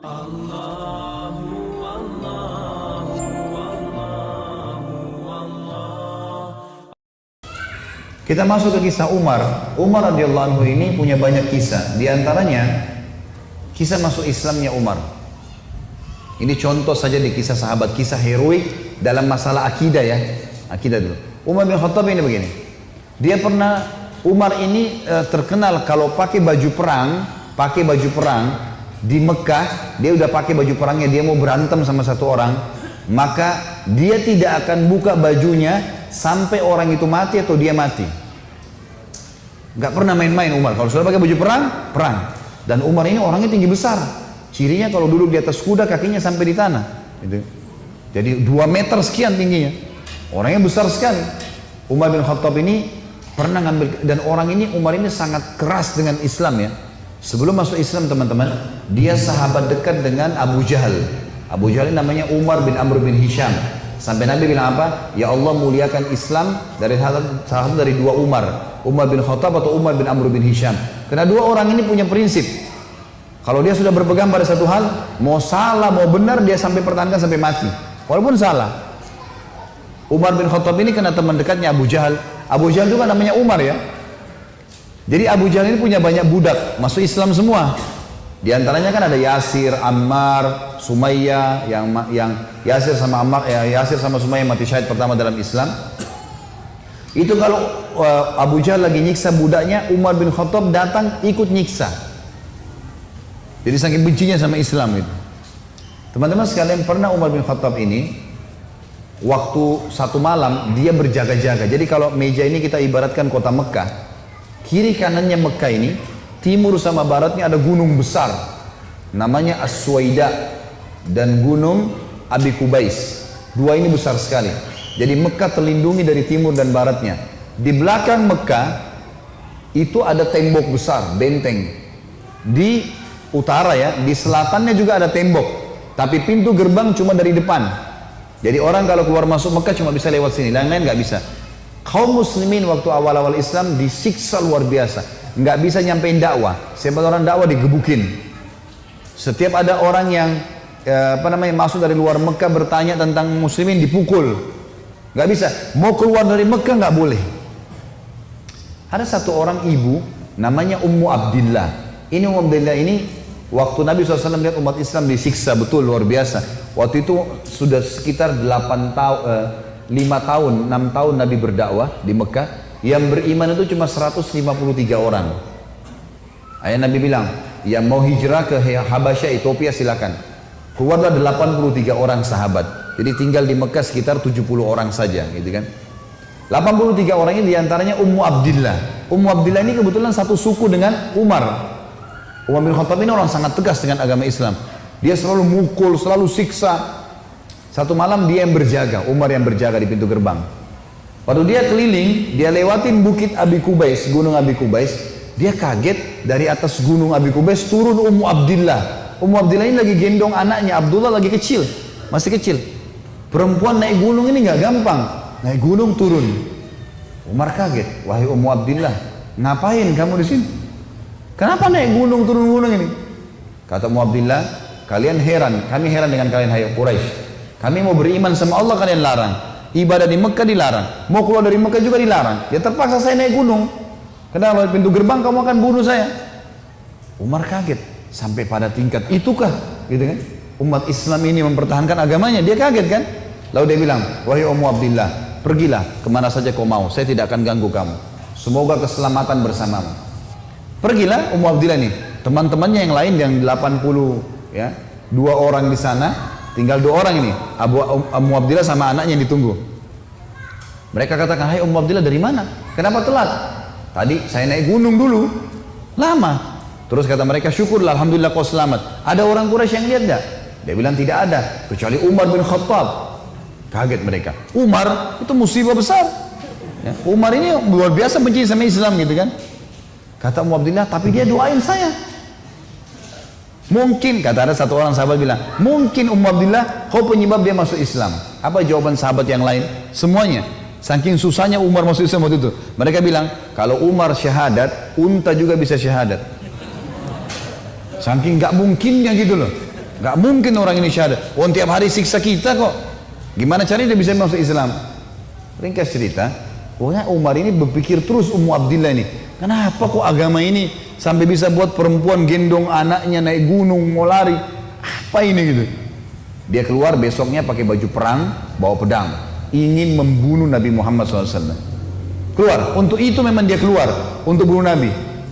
Allahu Allahu Allahu Allah. Kita masuk ke kisah Umar. Umar radhiyallahu anhu ini punya banyak kisah. Di antaranya kisah masuk Islamnya Umar. Ini contoh saja di kisah sahabat, kisah heroik dalam masalah akidah ya. Akidah dulu. Umar bin Khattab ini begini. Dia pernah, Umar ini terkenal kalau pakai baju perang di Mekah, dia udah pakai baju perangnya, dia mau berantem sama satu orang, maka dia tidak akan buka bajunya sampai orang itu mati atau dia mati. Gak pernah main-main Umar. Kalau sudah pakai baju perang, perang. Dan Umar ini orangnya tinggi besar. Cirinya kalau duduk di atas kuda kakinya sampai di tanah. Gitu. Jadi 2 meter sekian tingginya. Orangnya besar sekali. Umar bin Khattab ini pernah ngambil, dan orang ini, Umar ini sangat keras dengan Islam ya. Sebelum masuk Islam teman-teman, dia sahabat dekat dengan Abu Jahal. Abu Jahal ini namanya Umar bin Amr bin Hisham. Sampai Nabi bilang apa? Ya Allah muliakan Islam dari salah satu dari 2 Umar. Umar bin Khattab atau Umar bin Amr bin Hisham. Karena 2 orang ini punya prinsip. Kalau dia sudah berpegang pada satu hal, mau salah mau benar dia sampai pertahankan sampai mati. Walaupun salah. Umar bin Khattab ini kena teman dekatnya Abu Jahal. Abu Jahal juga namanya Umar ya. Jadi Abu Jahal ini punya banyak budak, masuk Islam semua. Di antaranya kan ada Yasir, Ammar, Sumayyah, yang Yasir sama Ammar, Yasir sama Sumayyah mati syahid pertama dalam Islam. Itu kalau Abu Jahal lagi nyiksa budaknya, Umar bin Khattab datang ikut nyiksa. Jadi saking bencinya sama Islam itu. Teman-teman sekalian, pernah Umar bin Khattab ini waktu satu malam dia berjaga-jaga. Jadi kalau meja ini kita ibaratkan kota Mekah. Kiri kanannya Mekah ini, timur sama baratnya ada gunung besar. Namanya As-Suwaida dan gunung Abi Kubais. 2 ini besar sekali. Jadi Mekah terlindungi dari timur dan baratnya. Di belakang Mekah itu ada tembok besar, benteng. Di utara ya, di selatannya juga ada tembok. Tapi pintu gerbang cuma dari depan. Jadi orang kalau keluar masuk Mekah cuma bisa lewat sini, lain-lain nggak bisa. Kaum muslimin waktu awal-awal Islam disiksa luar biasa, nggak bisa nyampein dakwah. Siapa orang dakwah digebukin. Setiap ada orang yang masuk dari luar Mekah bertanya tentang muslimin dipukul, nggak bisa. Mau keluar dari Mekah nggak boleh. Ada satu orang ibu namanya Ummu Abdillah. Ini Ummu Abdillah ini waktu Nabi SAW lihat umat Islam disiksa betul luar biasa. Waktu itu sudah sekitar 5 tahun, 6 tahun Nabi berdakwah di Mekah. Yang beriman itu cuma 153 orang. Ayah Nabi bilang, yang mau hijrah ke Habasyah, Ethiopia silakan. Keluarlah 83 orang sahabat. Jadi tinggal di Mekah sekitar 70 orang saja, gitu kan. 83 orang ini diantaranya Ummu Abdillah. Ummu Abdillah ini kebetulan satu suku dengan Umar. Umar bin Khattab ini orang sangat tegas dengan agama Islam. Dia selalu mukul, selalu siksa. Satu malam dia yang berjaga, Umar yang berjaga di pintu gerbang. Waktu dia keliling, dia lewatin bukit Abi Kubais, gunung Abi Kubais. Dia kaget, dari atas gunung Abi Kubais turun Ummu Abdillah. Ummu Abdillah ini lagi gendong anaknya, Abdullah lagi kecil, masih kecil. Perempuan naik gunung ini nggak gampang, naik gunung turun. Umar kaget, wahai Ummu Abdillah, ngapain kamu di sini? Kenapa naik gunung turun gunung ini? Kata Ummu Abdillah, kalian heran, kami heran dengan kalian hai Quraisy. Kami mau beriman sama Allah kalian larang. Ibadah di Mekah dilarang. Mau keluar dari Mekah juga dilarang. Ya terpaksa saya naik gunung. Karena kalau pintu gerbang kamu akan bunuh saya. Umar kaget. Sampai pada tingkat itukah? Gitu kan? Umat Islam ini mempertahankan agamanya. Dia kaget kan? Lalu dia bilang, wahai Ummu Abdillah, pergilah kemana saja kau mau. Saya tidak akan ganggu kamu. Semoga keselamatan bersamamu. Pergilah Ummu Abdillah nih. Teman-temannya yang lain yang 80 ya, 2 orang di sana. Tinggal 2 orang ini, Ummu Abdillah sama anaknya yang ditunggu. Mereka katakan, hai Ummu Abdillah dari mana? Kenapa telat? Tadi saya naik gunung dulu, lama. Terus kata mereka, syukurlah, alhamdulillah kau selamat. Ada orang Quraisy yang lihat enggak? Dia bilang tidak ada, kecuali Umar bin Khattab. Kaget mereka. Umar itu musibah besar. Ya, Umar ini luar biasa benci sama Islam gitu kan. Kata Ummu Abdillah, tapi dia doain saya. Mungkin, kata ada satu orang sahabat bilang, mungkin Ummu Abdillah kau penyebab dia masuk Islam. Apa jawaban sahabat yang lain? Semuanya. Saking susahnya Umar masuk Islam waktu itu. Mereka bilang, kalau Umar syahadat, unta juga bisa syahadat. Saking gak mungkinnya gitu loh. Gak mungkin orang ini syahadat. Oh, tiap hari siksa kita kok. Gimana caranya dia bisa masuk Islam? Ringkas cerita, pokoknya Umar ini berpikir terus Ummu Abdillah ini. Kenapa kok agama ini sampai bisa buat perempuan gendong anaknya naik gunung mau lari? Apa ini gitu? Dia keluar besoknya pakai baju perang, bawa pedang, ingin membunuh Nabi Muhammad SAW. Keluar, untuk itu memang dia keluar, untuk bunuh Nabi.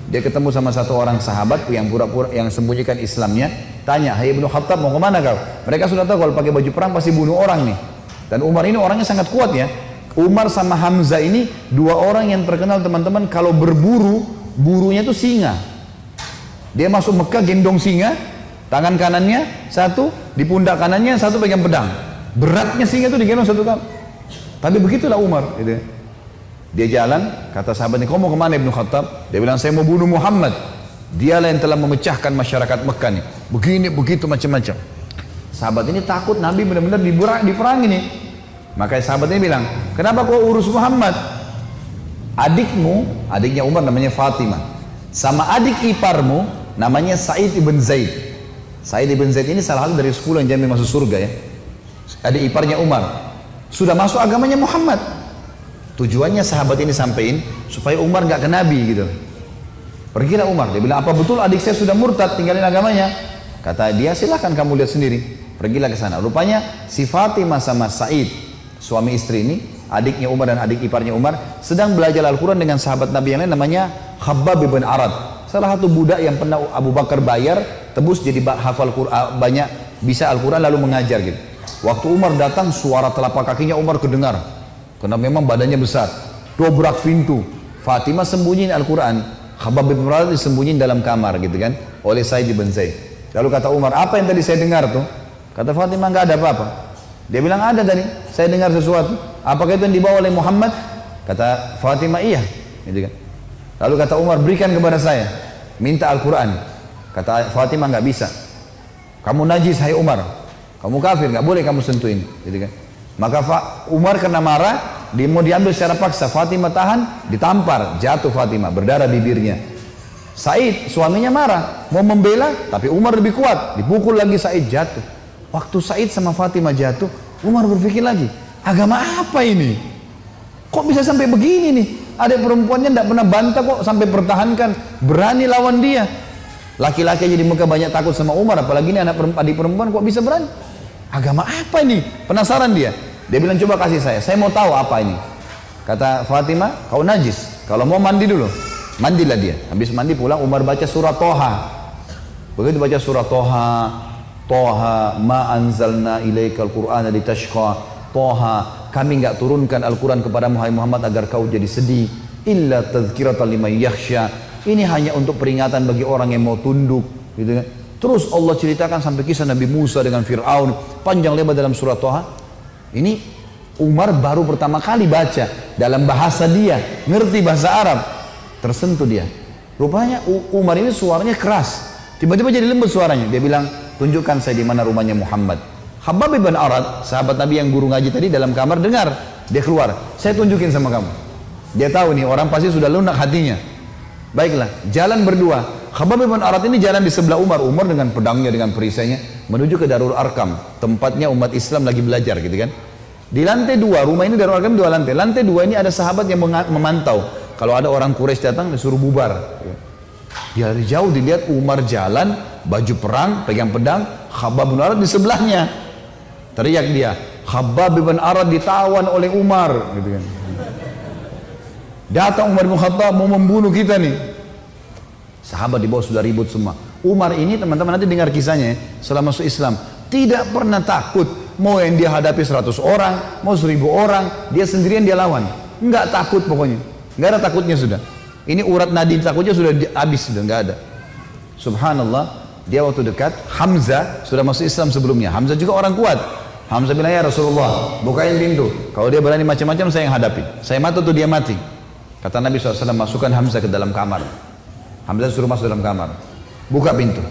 Dia ketemu sama satu orang sahabat yang pura-pura yang sembunyikan Islamnya, tanya, "Hai Ibnu Khattab, mau kemana kau?" Mereka sudah tahu kalau pakai baju perang pasti bunuh orang nih. Dan Umar ini orangnya sangat kuat ya. Umar sama Hamzah ini dua orang yang terkenal teman-teman kalau berburu, burunya tuh singa. Dia masuk Mekah gendong singa, tangan kanannya satu, di pundak kanannya satu pegang pedang. Beratnya singa itu digendong satu kali. Tapi begitulah Umar. Gitu. Dia jalan, kata sahabatnya, "Kau mau kemana Ibnu Khattab?" Dia bilang, "Saya mau bunuh Muhammad. Dialah yang telah memecahkan masyarakat Mekah nih. Begini, begitu, macam-macam." Sahabat ini takut Nabi benar-benar diperangi nih. Makanya sahabat ini bilang, "Kenapa kau urus Muhammad? Adikmu," adiknya Umar namanya Fatimah, "sama adik iparmu namanya Sa'id ibn Zaid." Sa'id ibn Zaid ini salah satu dari 10 yang jamin masuk surga ya. Adik iparnya Umar. Sudah masuk agamanya Muhammad. Tujuannya sahabat ini sampein supaya Umar nggak ke Nabi gitu. Pergilah Umar, dia bilang, "Apa betul adik saya sudah murtad tinggalin agamanya?" Kata dia, "Silahkan kamu lihat sendiri." Pergilah ke sana. Rupanya si Fatimah sama Sa'id, suami istri ini, adiknya Umar dan adik iparnya Umar, sedang belajar Al-Quran dengan sahabat Nabi yang lain namanya Khabbab bin Arad. Salah satu budak yang pernah Abu Bakar bayar, tebus jadi hafal Quran, banyak bisa Al-Quran lalu mengajar gitu. Waktu Umar datang, suara telapak kakinya Umar kedengar. Karena memang badannya besar. Dobrak pintu. Fatimah sembunyiin Al-Quran. Khabbab bin Arad disembunyiin dalam kamar gitu kan. Oleh Sa'id bin Zaid. Lalu kata Umar, "Apa yang tadi saya dengar tuh?" Kata Fatimah, "Nggak ada apa-apa." Dia bilang, "Ada tadi. Saya dengar sesuatu. Apakah itu yang dibawa oleh Muhammad?" Kata Fatimah, "Iya." Gitu kan. Lalu kata Umar, "Berikan kepada saya. Minta Al-Quran." Kata Fatimah, "Nggak bisa. Kamu najis, hai Umar. Kamu kafir, nggak boleh kamu sentuhin." Gitu kan. Maka Umar karena marah, dia mau diambil secara paksa. Fatimah tahan, ditampar, jatuh Fatimah, berdarah bibirnya. Said, suaminya marah, mau membela, tapi Umar lebih kuat, dipukul lagi Said, jatuh. Waktu Said sama Fatimah jatuh, Umar berpikir lagi, agama apa ini? Kok bisa sampai begini nih? Ada perempuannya tidak pernah bantah kok sampai pertahankan, berani lawan dia. Laki-laki aja di Mekah banyak takut sama Umar, apalagi ini adik perempuan kok bisa berani? Agama apa ini? Penasaran dia. Dia bilang, "Coba kasih saya mau tahu apa ini." Kata Fatimah, "Kau najis, kalau mau mandi dulu." Mandilah dia. Habis mandi pulang, Umar baca surah Toha. Begitu baca surah Toha, Toha ma anzalna ilaikal qur'ana litashqa. Toha, kami enggak turunkan Al-Quran kepada Muhammad agar kau jadi sedih. Illa tadhkiratan liman yakhsha. Ini hanya untuk peringatan bagi orang yang mau tunduk, gitu kan. Terus Allah ceritakan sampai kisah Nabi Musa dengan Fir'aun, panjang lebar dalam surah Toha. Ini Umar baru pertama kali baca dalam bahasa dia, ngerti bahasa Arab, tersentuh dia. Rupanya Umar ini suaranya keras, tiba-tiba jadi lembut suaranya. Dia bilang, "Tunjukkan saya di mana rumahnya Muhammad." Khabbab bin Arad, sahabat Nabi yang guru ngaji tadi dalam kamar dengar, dia keluar, "Saya tunjukin sama kamu." Dia tahu nih orang pasti sudah lunak hatinya. Baiklah, jalan berdua. Khabbab bin Arad ini jalan di sebelah Umar. Umar dengan pedangnya, dengan perisainya menuju ke Darul Arkam, tempatnya umat Islam lagi belajar gitu kan. Di lantai 2, rumah ini Darul Arkam 2 lantai. Lantai 2 ini ada sahabat yang memantau. Kalau ada orang Quraisy datang disuruh bubar. Dia dari jauh dilihat Umar jalan, baju perang, pegang pedang, Khabbab bin Arad di sebelahnya. Teriak dia, "Khabbab bin Arad ditawan oleh Umar." Gitu kan. Datang Umar bin Khattab mau membunuh kita nih. Sahabat di bawah sudah ribut semua. Umar ini teman-teman nanti dengar kisahnya setelah masuk Islam. Tidak pernah takut. Mau yang dia hadapi 100 orang, mau 1000 orang, dia sendirian dia lawan. Enggak takut pokoknya. Enggak ada takutnya sudah. Ini urat nadi takutnya sudah habis, sudah enggak ada. Subhanallah, dia waktu dekat, Hamzah sudah masuk Islam sebelumnya. Hamzah juga orang kuat. Hamzah bilang, "Ya Rasulullah, bukain pintu. Kalau dia berani macam-macam saya yang hadapi. Saya mati atau dia mati." Kata Nabi SAW, "Masukkan Hamzah ke dalam kamar." Hamzah suruh masuk dalam kamar. Buka pintu.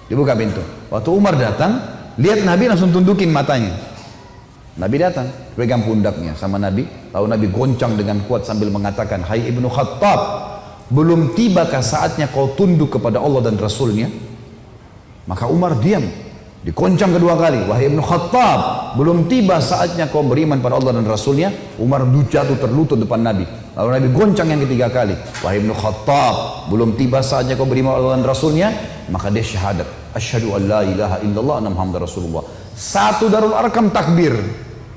Dibuka pintu. Waktu Umar datang, lihat Nabi langsung tundukin matanya. Nabi datang, pegang pundaknya sama Nabi. Lalu Nabi goncang dengan kuat sambil mengatakan, "Hai Ibnu Khattab, belum tibakah saatnya kau tunduk kepada Allah dan Rasulnya?" Maka Umar diam. Dikoncang kedua kali, wahai Ibnu Khattab, belum tiba saatnya kau beriman pada Allah dan Rasulnya. Umar jatuh terlutut depan Nabi. Lalu Nabi goncang yang ketiga kali, wahai Ibnu Khattab, belum tiba saatnya kau beriman pada Allah dan Rasulnya. Maka dia syahadat, asyhadu an la ilaha illallah anna Muhammadar Rasulullah. Satu Darul Arqam takbir,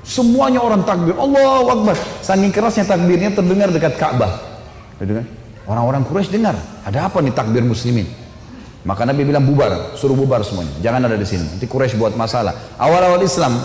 semuanya orang takbir, Allahu Akbar. Saking kerasnya takbirnya terdengar dekat Ka'bah. Orang-orang Quraisy dengar, ada apa nih takbir muslimin? Maka Nabi bilang bubar, suruh bubar semuanya, jangan ada di sini. Nanti Quraisy buat masalah. Awal-awal Islam,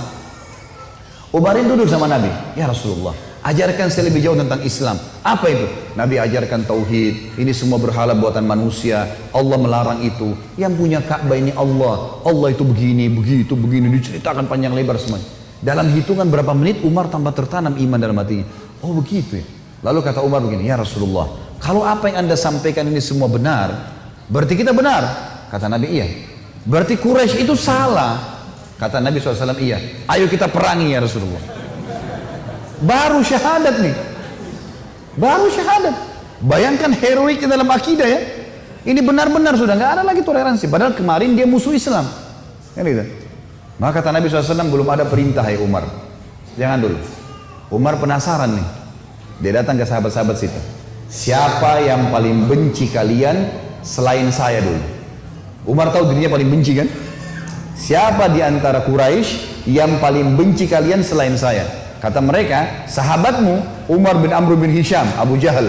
Umarin duduk sama Nabi, ya Rasulullah, ajarkan saya lebih jauh tentang Islam. Apa itu? Nabi ajarkan tauhid. Ini semua berhala buatan manusia. Allah melarang itu. Yang punya Ka'bah ini Allah. Allah itu begini, begitu, begini. Diceritakan panjang lebar semuanya. Dalam hitungan berapa menit Umar tambah tertanam iman dalam hatinya. Oh begitu ya. Lalu kata Umar begini, ya Rasulullah, kalau apa yang anda sampaikan ini semua benar, berarti kita benar. Kata Nabi, iya. Berarti Quraisy itu salah. Kata Nabi SAW, iya. Ayo kita perangi ya Rasulullah. Baru syahadat nih. Baru syahadat. Bayangkan heroiknya dalam akidah ya. Ini benar-benar sudah nggak ada lagi toleransi. Padahal kemarin dia musuh Islam. Kan gitu. Maka kata Nabi SAW, belum ada perintah ya Umar. Jangan dulu. Umar penasaran nih. Dia datang ke sahabat-sahabat situ. Siapa yang paling benci kalian selain saya dulu? Umar tahu dirinya paling benci kan? Siapa di antara Quraisy yang paling benci kalian selain saya? Kata mereka, sahabatmu Umar bin Amr bin Hisham, Abu Jahal.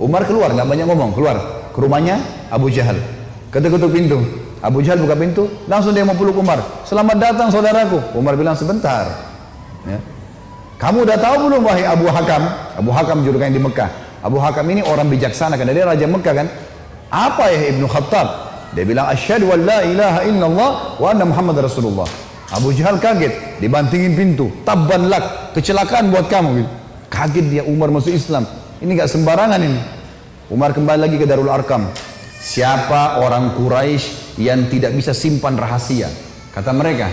Umar keluar, nggak banyak ngomong, keluar ke rumahnya Abu Jahal. Ketuk-ketuk pintu. Abu Jahal buka pintu, langsung dia mau peluk Umar. Selamat datang saudaraku. Umar bilang sebentar. Ya. Kamu udah tahu belum wahai Abu Hakam? Abu Hakam julukannya di Mekah. Abu Hakam ini orang bijaksana kan, dia raja Mekah kan. Apa ya Ibnu Khattab? Dia bilang asyhadu an la ilaha illallah wa anna Muhammadar Rasulullah. Abu Jahal kaget, dibantingin pintu. Tabban lak, kecelakaan buat kamu gitu. Kaget dia, Umar masuk Islam. Ini gak sembarangan ini. Umar kembali lagi ke Darul Arqam. Siapa orang Quraisy yang tidak bisa simpan rahasia? Kata mereka,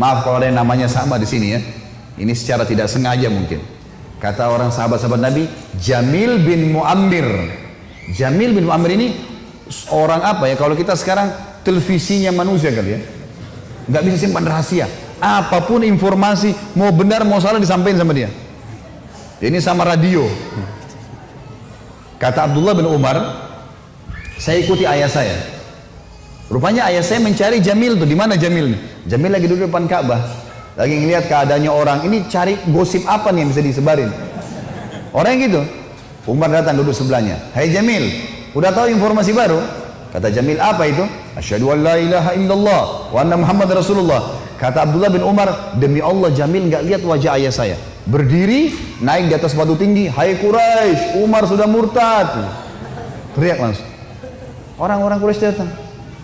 maaf kalau ada yang namanya sama di sini ya. Ini secara tidak sengaja mungkin. Kata orang sahabat-sahabat Nabi, Jamil bin Muammir. Jamil bin Muammir ini orang apa ya? Kalau kita sekarang televisinya manusia kali ya. Nggak bisa simpan rahasia. Apapun informasi, mau benar mau salah disampaikan sama dia. Ini sama radio. Kata Abdullah bin Umar, saya ikuti ayah saya. Rupanya ayah saya mencari Jamil tuh. Di mana Jamil nih? Jamil lagi duduk depan Ka'bah. Lagi ngeliat keadaannya orang. Ini cari gosip apa nih yang bisa disebarin. Orang yang gitu. Umar datang duduk sebelahnya. Hai Jamil, udah tahu informasi baru? Kata Jamil, apa itu? Asyhadu an la ilaha illallah wa anna Muhammad Rasulullah. Kata Abdullah bin Umar, demi Allah Jamil nggak lihat wajah ayah saya. Berdiri, naik di atas batu tinggi. Hai Quraisy, Umar sudah murtad. Teriak langsung. Orang-orang Quraisy datang.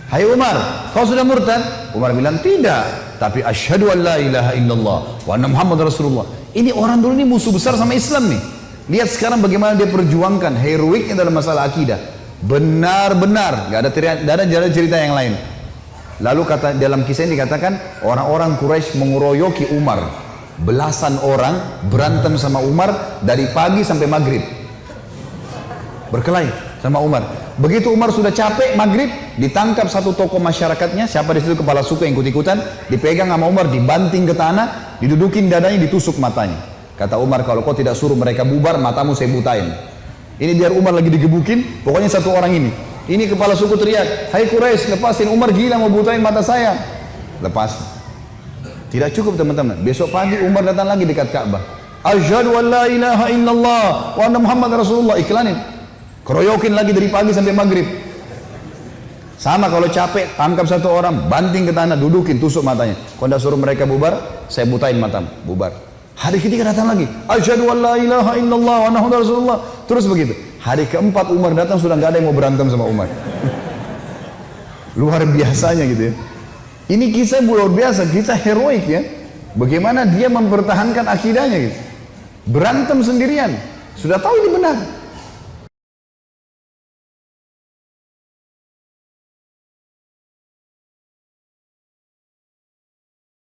Hai Umar, kau sudah murtad? Umar bilang, tidak. Tapi asyhadu an la ilaha illallah wa anna Muhammad Rasulullah. Ini orang dulu ini musuh besar sama Islam nih. Lihat sekarang bagaimana dia perjuangkan heroiknya dalam masalah akidah. Benar-benar, gak ada cerita yang lain. Lalu kata dalam kisah ini dikatakan orang-orang Quraisy mengeroyoki Umar. Belasan orang berantem sama Umar dari pagi sampai maghrib. Berkelahi sama Umar. Begitu Umar sudah capek maghrib, ditangkap satu tokoh masyarakatnya, siapa di situ kepala suku yang ikut-ikutan, dipegang sama Umar, dibanting ke tanah, didudukin dadanya, ditusuk matanya. Kata Umar, kalau kau tidak suruh mereka bubar, matamu saya butain. Ini biar Umar lagi digebukin, pokoknya satu orang ini. Ini kepala suku teriak, hai Quraisy, lepasin, Umar gila mau butain mata saya. Lepas. Tidak cukup teman-teman. Besok pagi Umar datang lagi dekat Ka'bah. Asyhadu an la ilaha illallah wa anna Muhammad Rasulullah, iklanin. Keroyokin lagi dari pagi sampai maghrib. Sama kalau capek, tangkap satu orang, banting ke tanah, dudukin, tusuk matanya. Kalau tidak suruh mereka bubar, saya butain matamu, bubar. Hari ketiga datang lagi, asyhadu an la ilaha illallah wa anna Muhammadar Rasulullah. Terus begitu. Hari keempat Umar datang, sudah nggak ada yang mau berantem sama Umar. Luar biasanya gitu ya. Ini kisah luar biasa, kisah heroik ya. Bagaimana dia mempertahankan akidahnya gitu. Berantem sendirian. Sudah tahu ini benar.